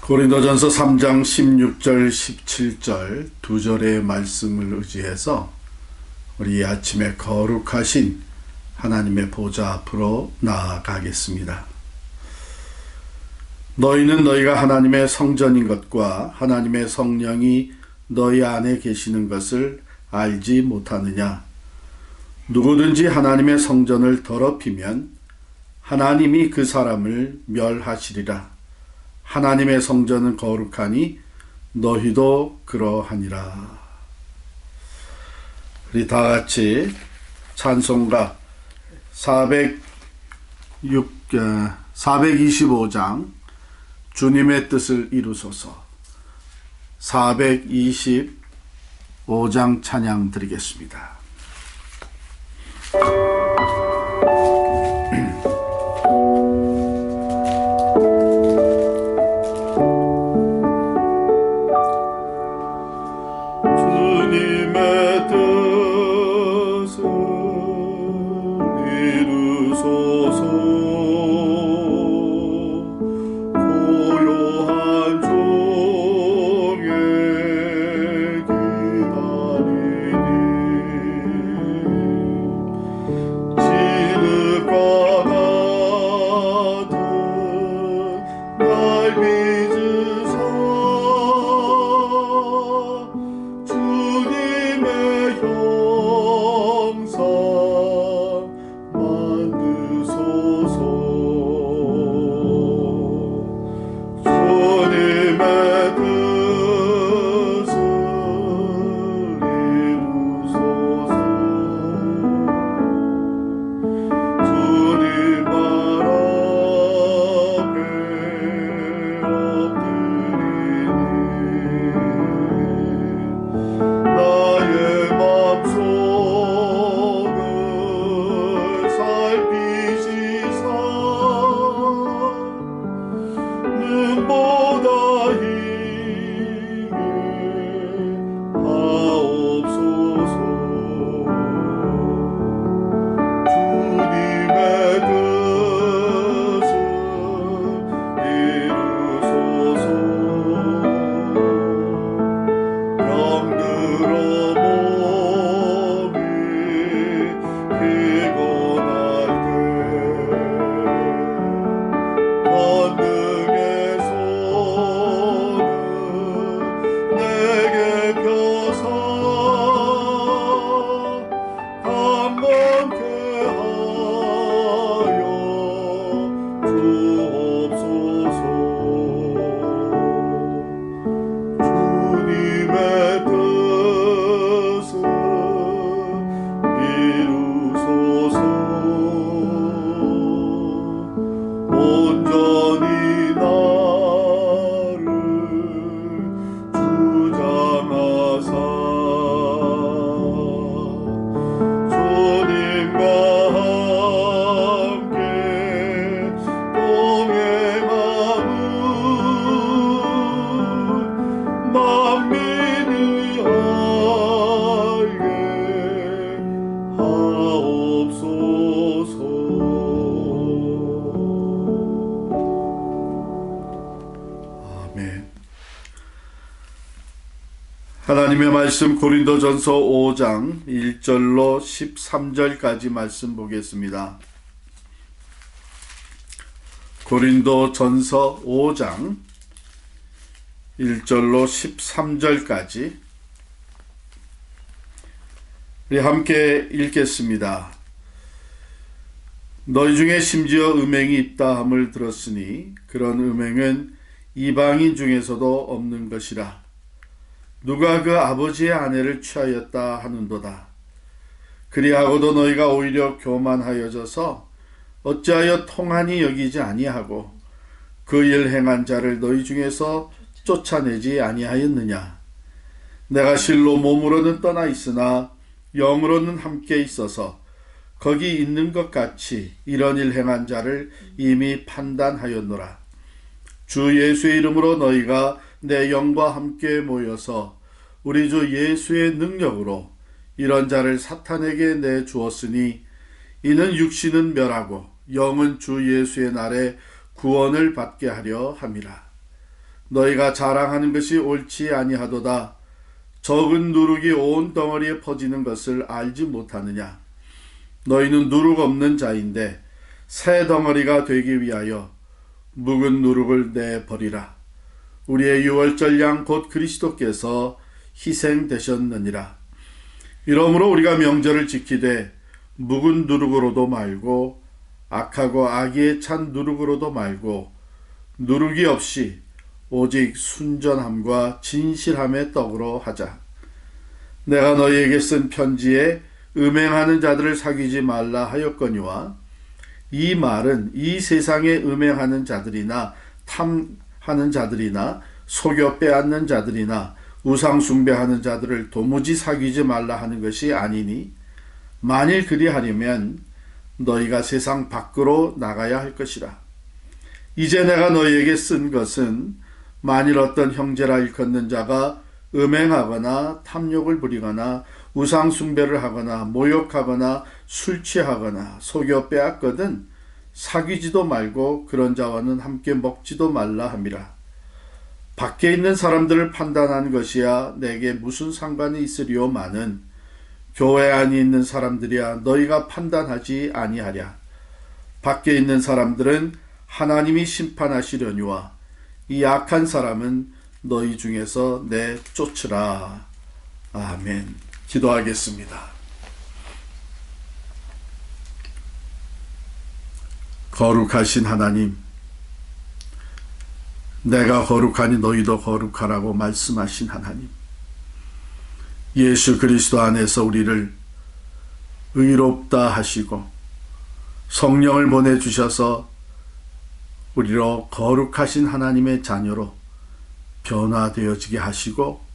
고린도전서 3장 16절 17절 두 절의 말씀을 의지해서 우리 아침에 거룩하신 하나님의 보좌 앞으로 나아가겠습니다. 너희는 너희가 하나님의 성전인 것과 하나님의 성령이 너희 안에 계시는 것을 알지 못하느냐? 누구든지 하나님의 성전을 더럽히면 하나님이 그 사람을 멸하시리라. 하나님의 성전은 거룩하니 너희도 그러하니라. 우리 다 같이 찬송가 425장 주님의 뜻을 이루소서 425장 찬양 드리겠습니다. 하나님의 말씀 고린도전서 5장 1절로 13절까지 말씀 보겠습니다. 고린도전서 5장 1절로 13절까지 우리 함께 읽겠습니다. 너희 중에 심지어 음행이 있다 함을 들었으니 그런 음행은 이방인 중에서도 없는 것이라. 누가 그 아버지의 아내를 취하였다 하는도다. 그리하고도 너희가 오히려 교만하여져서 어찌하여 통한이 여기지 아니하고 그 일 행한 자를 너희 중에서 쫓아내지 아니하였느냐. 내가 실로 몸으로는 떠나 있으나 영으로는 함께 있어서 거기 있는 것 같이 이런 일 행한 자를 이미 판단하였노라. 주 예수의 이름으로 너희가 내 영과 함께 모여서 우리 주 예수의 능력으로 이런 자를 사탄에게 내주었으니 이는 육신은 멸하고 영은 주 예수의 날에 구원을 받게 하려 함이라. 너희가 자랑하는 것이 옳지 아니하도다. 적은 누룩이 온 덩어리에 퍼지는 것을 알지 못하느냐. 너희는 누룩 없는 자인데 새 덩어리가 되기 위하여 묵은 누룩을 내버리라. 우리의 유월절 양 곧 그리스도께서 희생되셨느니라. 이러므로 우리가 명절을 지키되 묵은 누룩으로도 말고 악하고 악의에 찬 누룩으로도 말고 누룩이 없이 오직 순전함과 진실함의 떡으로 하자. 내가 너희에게 쓴 편지에 음행하는 자들을 사귀지 말라 하였거니와 이 말은 이 세상에 음행하는 자들이나 탐하는 자들이나 속여 빼앗는 자들이나 우상 숭배하는 자들을 도무지 사귀지 말라 하는 것이 아니니 만일 그리하려면 너희가 세상 밖으로 나가야 할 것이라. 이제 내가 너희에게 쓴 것은 만일 어떤 형제라 일컫는 자가 음행하거나 탐욕을 부리거나 우상 숭배를 하거나 모욕하거나 술 취하거나 속여 빼앗거든 사귀지도 말고 그런 자와는 함께 먹지도 말라 함이라. 밖에 있는 사람들을 판단하는 것이야 내게 무슨 상관이 있으리오마는 교회 안에 있는 사람들이야 너희가 판단하지 아니하랴. 밖에 있는 사람들은 하나님이 심판하시려니와 이 악한 사람은 너희 중에서 내쫓으라. 아멘. 기도하겠습니다. 거룩하신 하나님, 내가 거룩하니 너희도 거룩하라고 말씀하신 하나님, 예수 그리스도 안에서 우리를 의롭다 하시고 성령을 보내주셔서 우리로 거룩하신 하나님의 자녀로 변화되어지게 하시고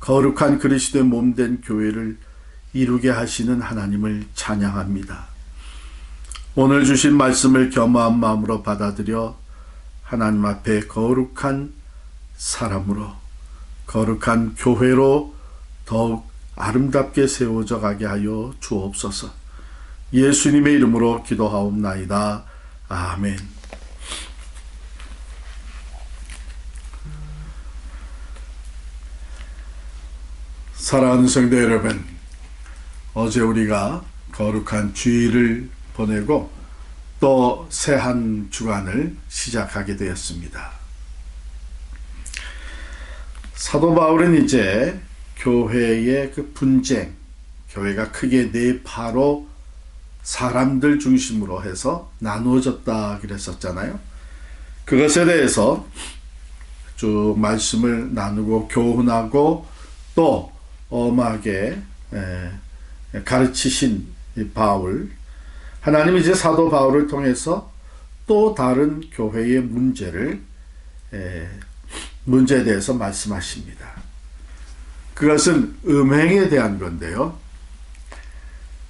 거룩한 그리스도의 몸된 교회를 이루게 하시는 하나님을 찬양합니다. 오늘 주신 말씀을 겸허한 마음으로 받아들여 하나님 앞에 거룩한 사람으로 거룩한 교회로 더욱 아름답게 세워져 가게 하여 주옵소서. 예수님의 이름으로 기도하옵나이다. 아멘. 사랑하는 성도 여러분, 어제 우리가 거룩한 주일을 보내고 또 새 한 주간을 시작하게 되었습니다. 사도 바울은 이제 교회의 그 분쟁, 교회가 크게 네 파로 사람들 중심으로 해서 나누어졌다 그랬었잖아요. 그것에 대해서 쭉 말씀을 나누고 교훈하고 또 엄하게 가르치신 이 바울, 하나님이 이제 사도 바울을 통해서 또 다른 교회의 문제에 대해서 말씀하십니다. 그것은 음행에 대한 건데요.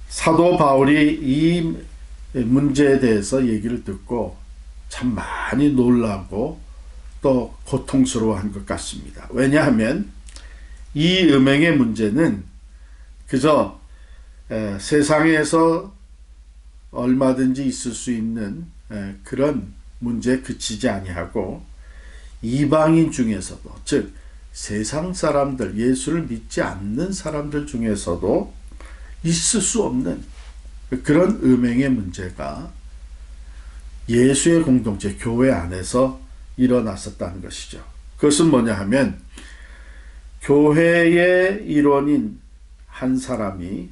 사도 바울이 이 문제에 대해서 얘기를 듣고 참 많이 놀라고 또 고통스러워한 것 같습니다. 왜냐하면 이 음행의 문제는 그저 세상에서 얼마든지 있을 수 있는 그런 문제에 그치지 아니하고 이방인 중에서도, 즉 세상 사람들, 예수를 믿지 않는 사람들 중에서도 있을 수 없는 그런 음행의 문제가 예수의 공동체, 교회 안에서 일어났었다는 것이죠. 그것은 뭐냐 하면 교회의 일원인 한 사람이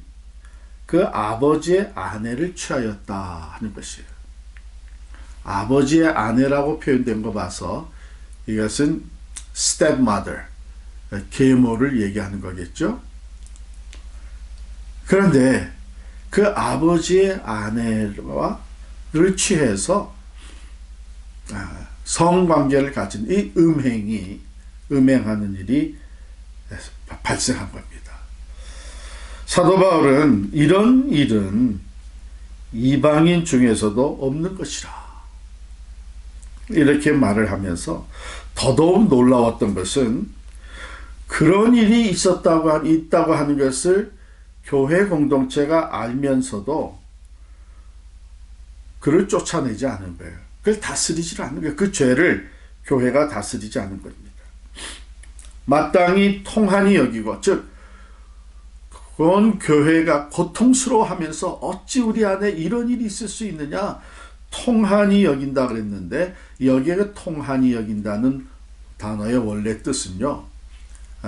그 아버지의 아내를 취하였다 하는 것이에요. 아버지의 아내라고 표현된 거 봐서 이것은 stepmother, 계모를 얘기하는 거겠죠. 그런데 그 아버지의 아내를 취해서 성관계를 가진 이 음행하는 일이 발생한 겁니다. 사도 바울은 이런 일은 이방인 중에서도 없는 것이라 이렇게 말을 하면서 더더욱 놀라웠던 것은 그런 일이 있다고 하는 것을 교회 공동체가 알면서도 그를 쫓아내지 않은 거예요. 그걸 다스리지 않는 거예요. 그 죄를 교회가 다스리지 않은 겁니다. 마땅히 통한이 여기고, 즉 그건 교회가 고통스러워하면서 어찌 우리 안에 이런 일이 있을 수 있느냐, 통한이 여긴다 그랬는데, 여기에 통한이 여긴다는 단어의 원래 뜻은요,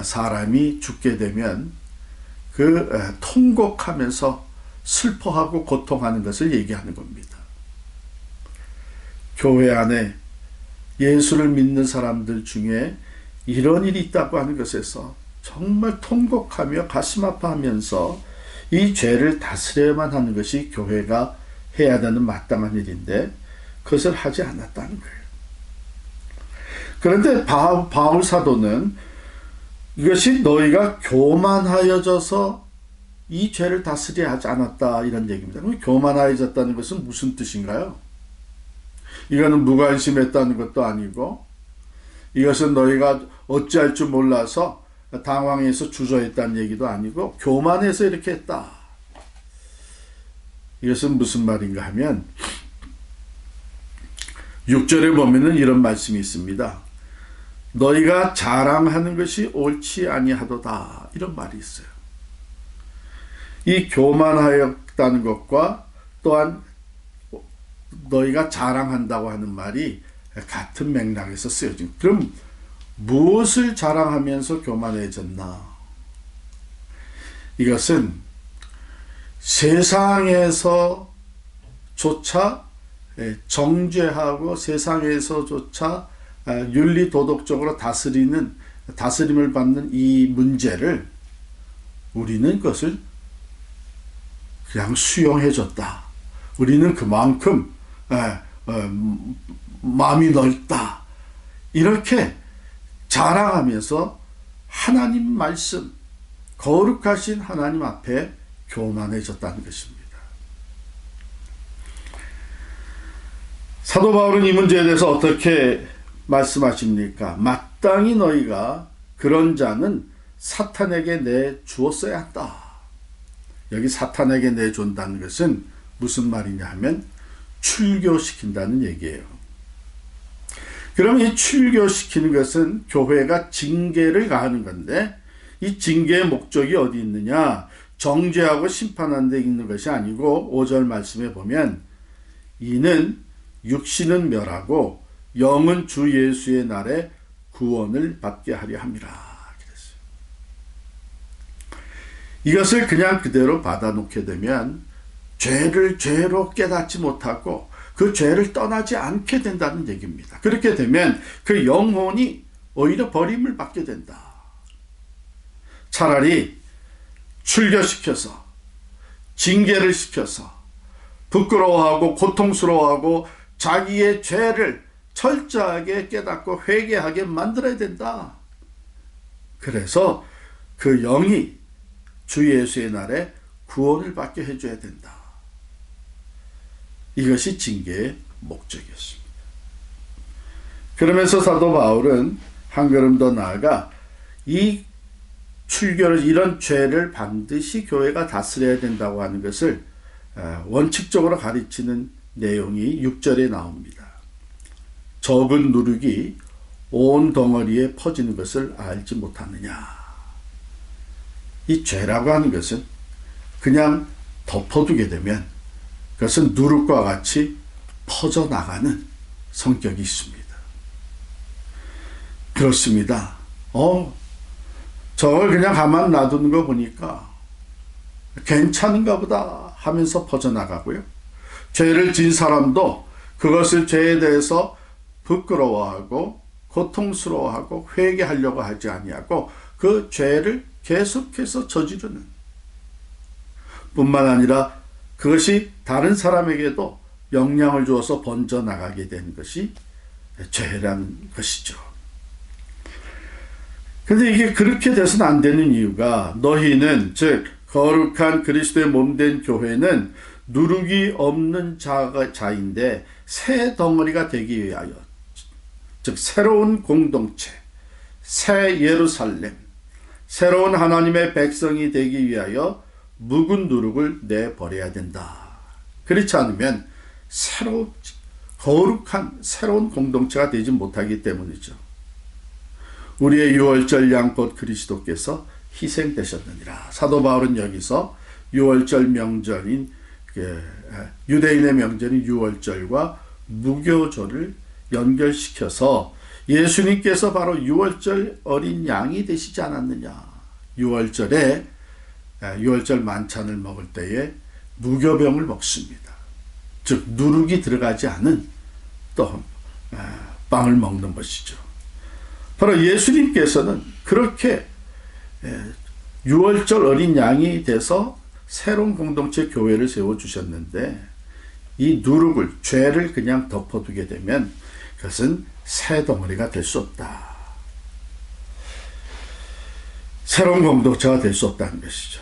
사람이 죽게 되면 그 통곡하면서 슬퍼하고 고통하는 것을 얘기하는 겁니다. 교회 안에 예수를 믿는 사람들 중에 이런 일이 있다고 하는 것에서 정말 통곡하며 가슴 아파하면서 이 죄를 다스려야만 하는 것이 교회가 해야 되는 마땅한 일인데 그것을 하지 않았다는 거예요. 그런데 바울 사도는 이것이 너희가 교만하여져서 이 죄를 다스려야 하지 않았다, 이런 얘기입니다. 그럼 교만하여졌다는 것은 무슨 뜻인가요? 이거는 무관심했다는 것도 아니고, 이것은 너희가 어찌할 줄 몰라서 당황해서 주저했다는 얘기도 아니고, 교만해서 이렇게 했다. 이것은 무슨 말인가 하면 6절에 보면은 이런 말씀이 있습니다. 너희가 자랑하는 것이 옳지 아니하도다, 이런 말이 있어요. 이 교만하였다는 것과 또한 너희가 자랑한다고 하는 말이 같은 맥락에서 쓰여진. 그럼 무엇을 자랑하면서 교만해졌나? 이것은 세상에서조차 정죄하고 세상에서조차 윤리 도덕적으로 다스림을 받는 이 문제를 우리는 그것을 그냥 수용해줬다. 우리는 그만큼 마음이 넓다. 이렇게 자랑하면서 하나님 말씀, 거룩하신 하나님 앞에 교만해졌다는 것입니다. 사도 바울은 이 문제에 대해서 어떻게 말씀하십니까? 마땅히 너희가 그런 자는 사탄에게 내주었어야 한다. 여기 사탄에게 내준다는 것은 무슨 말이냐 하면 출교시킨다는 얘기예요. 그럼 이 출교시키는 것은 교회가 징계를 가하는 건데, 이 징계의 목적이 어디 있느냐? 정죄하고 심판하는 데 있는 것이 아니고 5절 말씀에 보면 이는 육신은 멸하고 영은 주 예수의 날에 구원을 받게 하려 함이라 그랬어요. 이것을 그냥 그대로 받아놓게 되면 죄를 죄로 깨닫지 못하고 그 죄를 떠나지 않게 된다는 얘기입니다. 그렇게 되면 그 영혼이 오히려 버림을 받게 된다. 차라리 출교시켜서 징계를 시켜서 부끄러워하고 고통스러워하고 자기의 죄를 철저하게 깨닫고 회개하게 만들어야 된다. 그래서 그 영이 주 예수의 날에 구원을 받게 해줘야 된다. 이것이 징계의 목적이었습니다. 그러면서 사도 바울은 한 걸음 더 나아가 이 출교를, 이런 죄를 반드시 교회가 다스려야 된다고 하는 것을 원칙적으로 가르치는 내용이 6절에 나옵니다. 적은 누룩이 온 덩어리에 퍼지는 것을 알지 못하느냐. 이 죄라고 하는 것은 그냥 덮어두게 되면 그것은 누룩과 같이 퍼져나가는 성격이 있습니다. 그렇습니다. 저걸 그냥 가만 놔두는 거 보니까 괜찮은가 보다 하면서 퍼져나가고요. 죄를 진 사람도 그것을 죄에 대해서 부끄러워하고 고통스러워하고 회개하려고 하지 아니하고 그 죄를 계속해서 저지르는, 뿐만 아니라 그것이 다른 사람에게도 영향을 주어서 번져나가게 된 것이 죄라는 것이죠. 근데 이게 그렇게 돼서는 안 되는 이유가, 너희는, 즉 거룩한 그리스도의 몸된 교회는 누룩이 없는 자인데 새 덩어리가 되기 위하여, 즉 새로운 공동체, 새 예루살렘, 새로운 하나님의 백성이 되기 위하여 묵은 누룩을 내버려야 된다. 그렇지 않으면 새로 거룩한 새로운 공동체가 되지 못하기 때문이죠. 우리의 유월절 양 곧 그리스도께서 희생되셨느니라. 사도 바울은 여기서 유월절 명절인 유대인의 명절인 유월절과 무교절을 연결시켜서 예수님께서 바로 유월절 어린 양이 되시지 않았느냐. 유월절에 유월절 만찬을 먹을 때에 무교병을 먹습니다. 즉 누룩이 들어가지 않은 또 빵을 먹는 것이죠. 바로 예수님께서는 그렇게 유월절 어린 양이 돼서 새로운 공동체 교회를 세워주셨는데 이 누룩을 죄를 그냥 덮어두게 되면 그것은 새 덩어리가 될 수 없다. 새로운 공동체가 될 수 없다는 것이죠.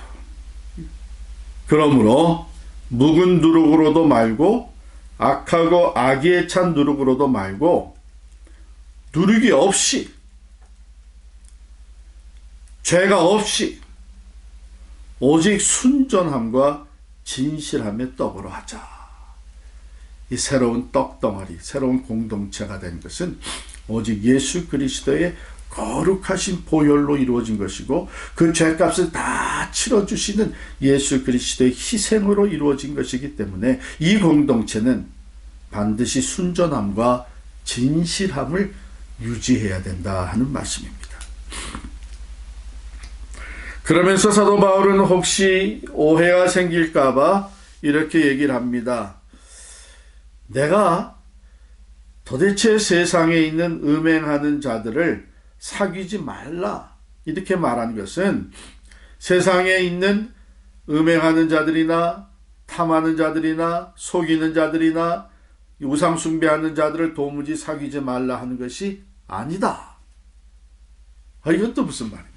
그러므로 묵은 누룩으로도 말고 악하고 악의에 찬 누룩으로도 말고 누룩이 없이 죄가 없이 오직 순전함과 진실함의 떡으로 하자. 이 새로운 떡덩어리, 새로운 공동체가 된 것은 오직 예수 그리스도의 거룩하신 보혈로 이루어진 것이고 그 죄값을 다 치러주시는 예수 그리스도의 희생으로 이루어진 것이기 때문에 이 공동체는 반드시 순전함과 진실함을 유지해야 된다 하는 말씀입니다. 그러면서 사도 바울은 혹시 오해가 생길까봐 이렇게 얘기를 합니다. 내가 도대체 세상에 있는 음행하는 자들을 사귀지 말라 이렇게 말한 것은 세상에 있는 음행하는 자들이나 탐하는 자들이나 속이는 자들이나 우상 숭배하는 자들을 도무지 사귀지 말라 하는 것이 아니다. 이건 또 무슨 말입니까?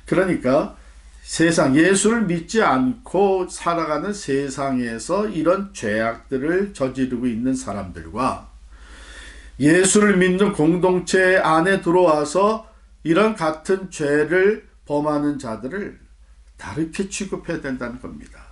그러니까 세상 예수를 믿지 않고 살아가는 세상에서 이런 죄악들을 저지르고 있는 사람들과 예수를 믿는 공동체 안에 들어와서 이런 같은 죄를 범하는 자들을 다르게 취급해야 된다는 겁니다.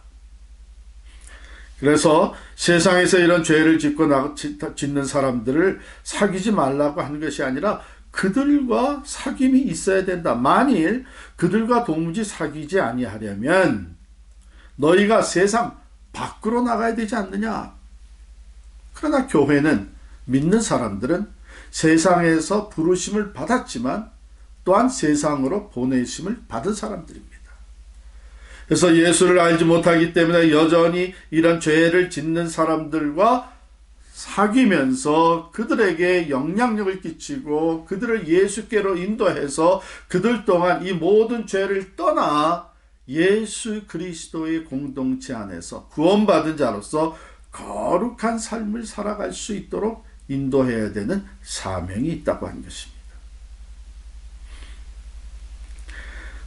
그래서 세상에서 이런 죄를 짓는 사람들을 사귀지 말라고 하는 것이 아니라 그들과 사귐이 있어야 된다. 만일 그들과 도무지 사귀지 아니하려면 너희가 세상 밖으로 나가야 되지 않느냐. 그러나 교회는 믿는 사람들은 세상에서 부르심을 받았지만 또한 세상으로 보내심을 받은 사람들입니다. 그래서 예수를 알지 못하기 때문에 여전히 이런 죄를 짓는 사람들과 사귀면서 그들에게 영향력을 끼치고 그들을 예수께로 인도해서 그들 동안 이 모든 죄를 떠나 예수 그리스도의 공동체 안에서 구원받은 자로서 거룩한 삶을 살아갈 수 있도록 인도해야 되는 사명이 있다고 하는 것입니다.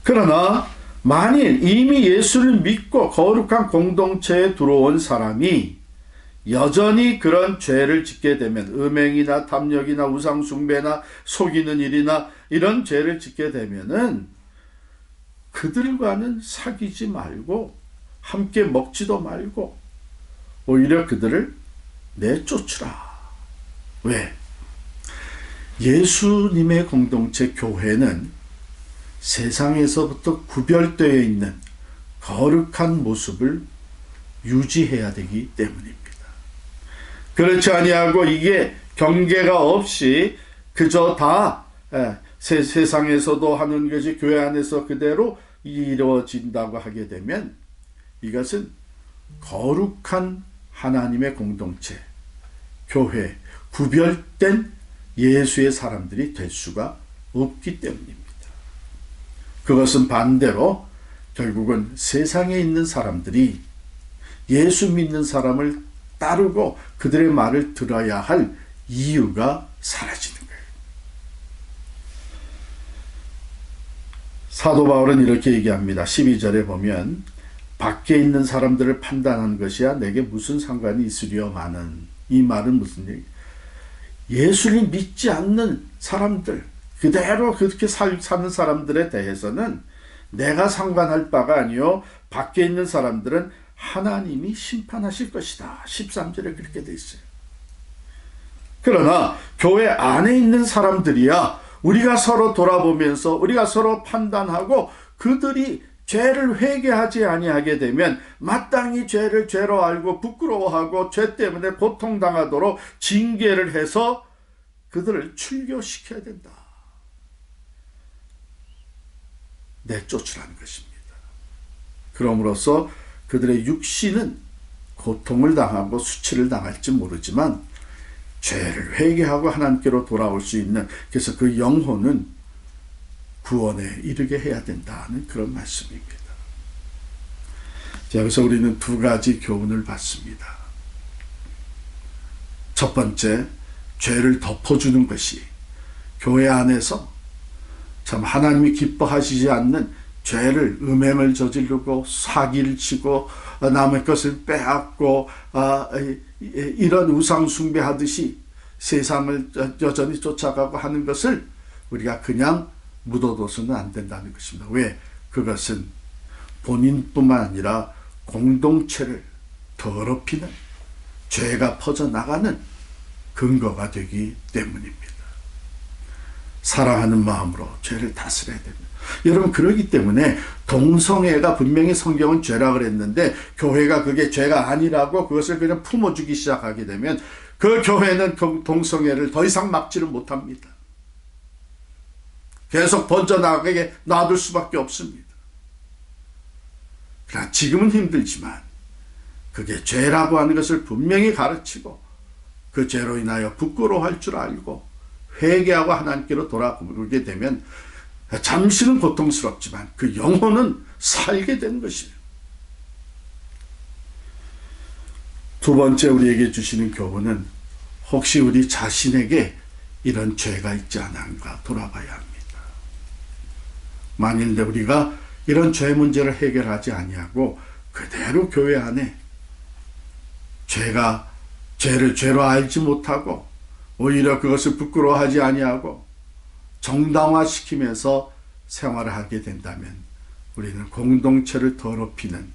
그러나 만일 이미 예수를 믿고 거룩한 공동체에 들어온 사람이 여전히 그런 죄를 짓게 되면 음행이나 탐욕이나 우상숭배나 속이는 일이나 이런 죄를 짓게 되면은 그들과는 사귀지 말고 함께 먹지도 말고 오히려 그들을 내쫓으라. 왜? 예수님의 공동체 교회는 세상에서부터 구별되어 있는 거룩한 모습을 유지해야 되기 때문입니다. 그렇지 아니하고 이게 경계가 없이 그저 다 세상에서도 하는 것이 교회 안에서 그대로 이루어진다고 하게 되면 이것은 거룩한 하나님의 공동체, 교회, 구별된 예수의 사람들이 될 수가 없기 때문입니다. 그것은 반대로 결국은 세상에 있는 사람들이 예수 믿는 사람을 따르고 그들의 말을 들어야 할 이유가 사라지는 거예요. 사도 바울은 이렇게 얘기합니다. 12절에 보면 밖에 있는 사람들을 판단하는 것이야 내게 무슨 상관이 있으려마는. 이 말은 무슨 얘기? 예수를 믿지 않는 사람들, 그대로 그렇게 사는 사람들에 대해서는 내가 상관할 바가 아니요 밖에 있는 사람들은 하나님이 심판하실 것이다. 13절에 그렇게 돼 있어요. 그러나 교회 안에 있는 사람들이야 우리가 서로 돌아보면서 우리가 서로 판단하고 그들이 죄를 회개하지 아니하게 되면 마땅히 죄를 죄로 알고 부끄러워하고 죄 때문에 고통당하도록 징계를 해서 그들을 출교시켜야 된다. 내쫓으라는 것입니다. 그럼으로써 그들의 육신은 고통을 당하고 수치를 당할지 모르지만 죄를 회개하고 하나님께로 돌아올 수 있는, 그래서 그 영혼은 구원에 이르게 해야 된다는 그런 말씀입니다. 여기서 우리는 두 가지 교훈을 받습니다. 첫 번째, 죄를 덮어주는 것이 교회 안에서 참 하나님이 기뻐하시지 않는 죄를, 음행을 저지르고 사기를 치고 남의 것을 빼앗고 이런 우상 숭배하듯이 세상을 여전히 쫓아가고 하는 것을 우리가 그냥 묻어둬서는 안 된다는 것입니다. 왜? 그것은 본인뿐만 아니라 공동체를 더럽히는, 죄가 퍼져나가는 근거가 되기 때문입니다. 사랑하는 마음으로 죄를 다스려야 됩니다. 여러분, 그러기 때문에 동성애가 분명히 성경은 죄라 그랬는데 교회가 그게 죄가 아니라고 그것을 그냥 품어주기 시작하게 되면 그 교회는 동성애를 더 이상 막지를 못합니다. 계속 번져나가게 놔둘 수밖에 없습니다. 그러나 지금은 힘들지만 그게 죄라고 하는 것을 분명히 가르치고 그 죄로 인하여 부끄러워할 줄 알고 회개하고 하나님께로 돌아오게 되면 잠시는 고통스럽지만 그 영혼은 살게 되는 것이에요. 두 번째 우리에게 주시는 교훈은 혹시 우리 자신에게 이런 죄가 있지 않은가 돌아봐야 합니다. 만일 우리가 이런 죄 문제를 해결하지 아니하고 그대로 교회 안에 죄를 죄로 알지 못하고 오히려 그것을 부끄러워하지 아니하고 정당화시키면서 생활을 하게 된다면 우리는 공동체를 더럽히는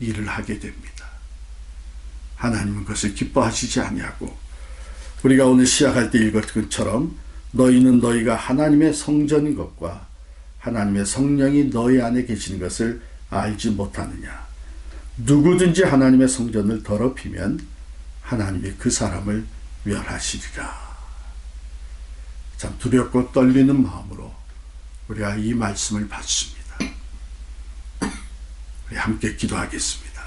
일을 하게 됩니다. 하나님은 그것을 기뻐하시지 아니하고 우리가 오늘 시작할 때 읽었던 것처럼 너희는 너희가 하나님의 성전인 것과 하나님의 성령이 너희 안에 계시는 것을 알지 못하느냐. 누구든지 하나님의 성전을 더럽히면 하나님이 그 사람을 멸하시리라. 참 두렵고 떨리는 마음으로 우리가 이 말씀을 받습니다. 우리 함께 기도하겠습니다.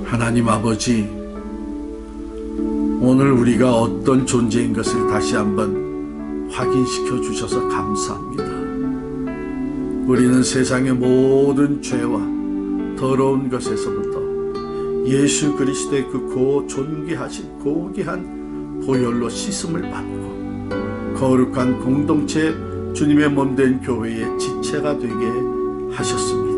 하나님 아버지, 오늘 우리가 어떤 존재인 것을 다시 한번 확인시켜 주셔서 감사합니다. 우리는 세상의 모든 죄와 더러운 것에서부터 예수 그리스도의 그 존귀하신 고귀한 보혈로 씻음을 받고 거룩한 공동체, 주님의 몸된 교회의 지체가 되게 하셨습니다.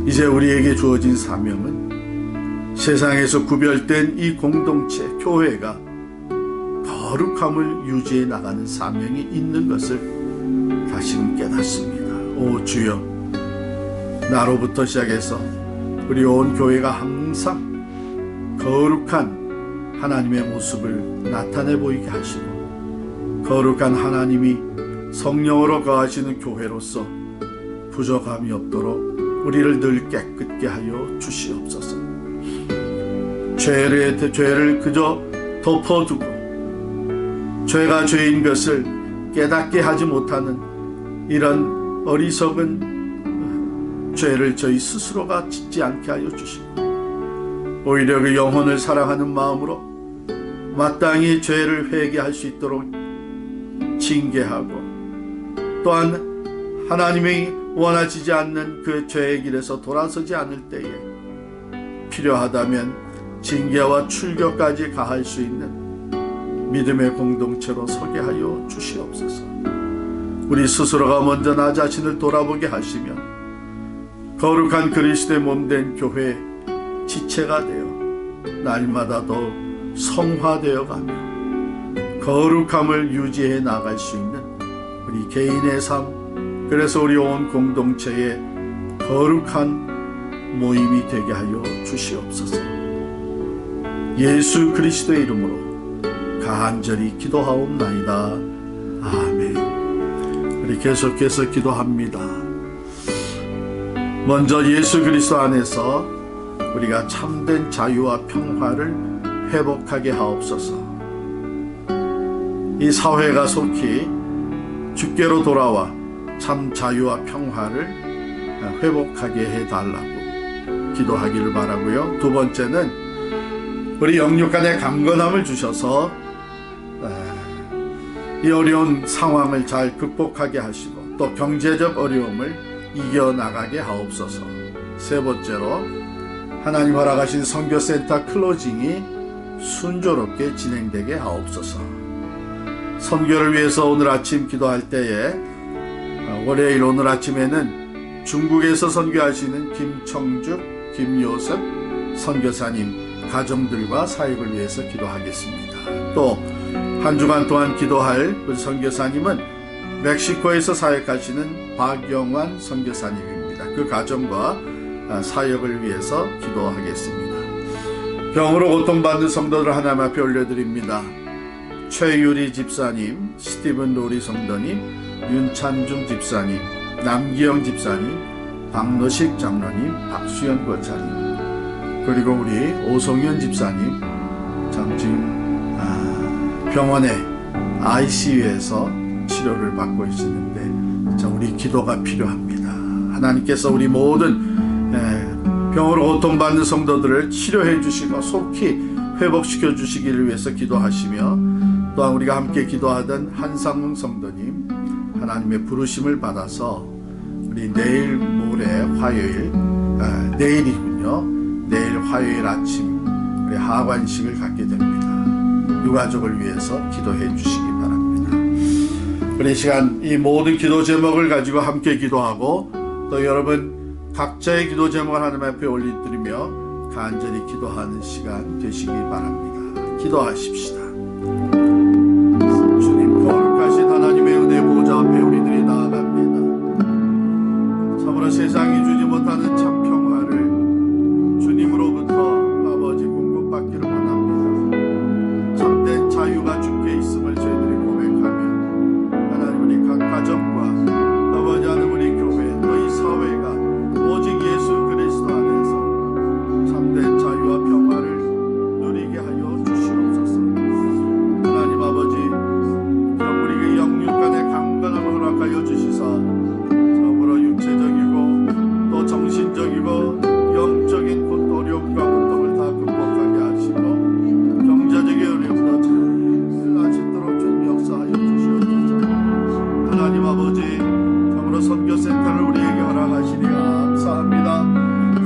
이제 우리에게 주어진 사명은 세상에서 구별된 이 공동체, 교회가 거룩함을 유지해 나가는 사명이 있는 것을 다시금 깨닫습니다. 오 주여, 나로부터 시작해서 우리 온 교회가 항상 거룩한 하나님의 모습을 나타내 보이게 하시고 거룩한 하나님이 성령으로 거하시는 교회로서 부족함이 없도록 우리를 늘 깨끗게 하여 주시옵소서. 죄를 그저 덮어두고 죄가 죄인 것을 깨닫게 하지 못하는 이런 어리석은 죄를 저희 스스로가 짓지 않게 하여 주시고 오히려 그 영혼을 사랑하는 마음으로 마땅히 죄를 회개할 수 있도록 징계하고 또한 하나님이 원하시지 않는 그 죄의 길에서 돌아서지 않을 때에 필요하다면 징계와 출교까지 가할 수 있는 믿음의 공동체로 서게 하여 주시옵소서. 우리 스스로가 먼저 나 자신을 돌아보게 하시며 거룩한 그리스도의 몸된 교회 지체가 되어 날마다 더 성화되어 가며 거룩함을 유지해 나갈 수 있는 우리 개인의 삶, 그래서 우리 온 공동체의 거룩한 모임이 되게 하여 주시옵소서. 예수 그리스도의 이름으로 간절히 기도하옵나이다. 아멘. 우리 계속해서 기도합니다. 먼저 예수 그리스도 안에서 우리가 참된 자유와 평화를 회복하게 하옵소서. 이 사회가 속히 주께로 돌아와 참 자유와 평화를 회복하게 해달라고 기도하기를 바라고요. 두 번째는 우리 영육 간의 강건함을 주셔서 이 어려운 상황을 잘 극복하게 하시고 또 경제적 어려움을 이겨나가게 하옵소서. 세 번째로 하나님 허락하신 선교센터 클로징이 순조롭게 진행되게 하옵소서. 선교를 위해서 오늘 아침 기도할 때에 월요일 오늘 아침에는 중국에서 선교하시는 김청죽, 김요섭 선교사님 가정들과 사역을 위해서 기도하겠습니다. 또 한 주간 동안 기도할 우리 선교사님은 멕시코에서 사역하시는 박영환 선교사님입니다. 그 가정과 사역을 위해서 기도하겠습니다. 병으로 고통받는 성도들 하나님 앞에 올려드립니다. 최유리 집사님, 스티븐 로리 성도님, 윤찬중 집사님, 남기영 집사님, 박노식 장로님, 박수연 권사님, 그리고 우리 오성현 집사님 지금 병원에 ICU에서 치료를 받고 있는데 우리 기도가 필요합니다. 하나님께서 우리 모든 병으로 고통받는 성도들을 치료해 주시고 속히 회복시켜 주시기를 위해서 기도하시며, 또한 우리가 함께 기도하던 한상웅 성도님 하나님의 부르심을 받아서 우리 내일 모레 화요일 내일이군요. 내일 화요일 아침 우리 하관식을 갖게 됩니다. 유가족을 위해서 기도해 주시기 바랍니다. 우리 시간 이 모든 기도 제목을 가지고 함께 기도하고 또 여러분 각자의 기도 제목을 하나님 앞에 올려드리며 간절히 기도하는 시간 되시기 바랍니다. 기도하십시다. 주님, 거룩하신 하나님의 은혜 보좌 앞에 우리들이 나아갑니다. 참으로 세상이 주지 못하는 참 평화를 주님으로부터 아버지 공급받기를 원합니다. 참된 자유가 주께 있음을 저희들이 고백하며 하나님 우리 각 가정과 아버지 하나님 우리 교회 또 이 사회가 오직 예수 그리스도 안에서 참된 자유와 평화를 누리게 하여 주시옵소서. 하나님 아버지, 우리의 영육 간의 강건함을 허락하여 주시사 참으로 육체적이고 또 정신적이고 영적인 곧 어려움과 고통을 다 극복하게 하시고 경제적인 어려움도 잘 하시도록 주님 역사하여 주시옵소서. 하나님 아버지, 참으로 선교센터를 우리에게 허락하시니 감사합니다.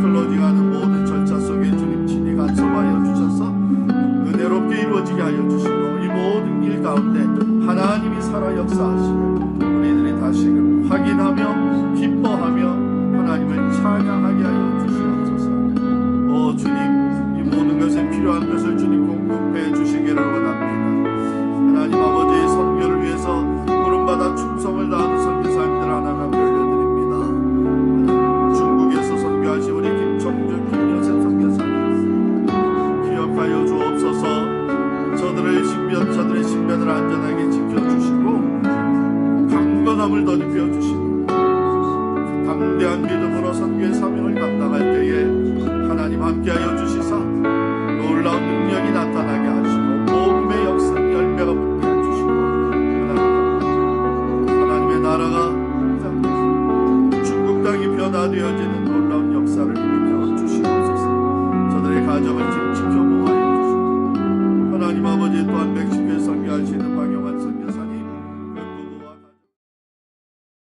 클로징하는 모든 절차 속에 주님 친히 간섭하여 주셔서 은혜롭게 이루어지게 하여 주시고 이 모든 일 가운데 하나님이 살아 역사하시고 우리들이 다시금 확인하며 기뻐하며 하나님을 찬양하게 하여 주시옵소서. 오 주님, 이 모든 것에 필요한 것을 주님 공급해 주시기를 원합니다. 하나님 아버지의 선교를 위해서 부름받아 충성을 다하는 선교사님들 하나님 올려드립니다. 중국에서 선교하신 우리 김청준, 김여셉 선교사님 기억하여 주옵소서. 저들의 신변을 안전하게 지켜주시고 강건함을 더입혀 주시고 담대한 믿음으로 선교의 사명을 감당할 때에 하나님 함께하여 주시사 놀라운 능력이 나타나게 하시고 복음의 역사 열매가 붙게 해주시고 하나님의 나라가 중국 땅이 변화되어지는 놀라운 역사를 일으켜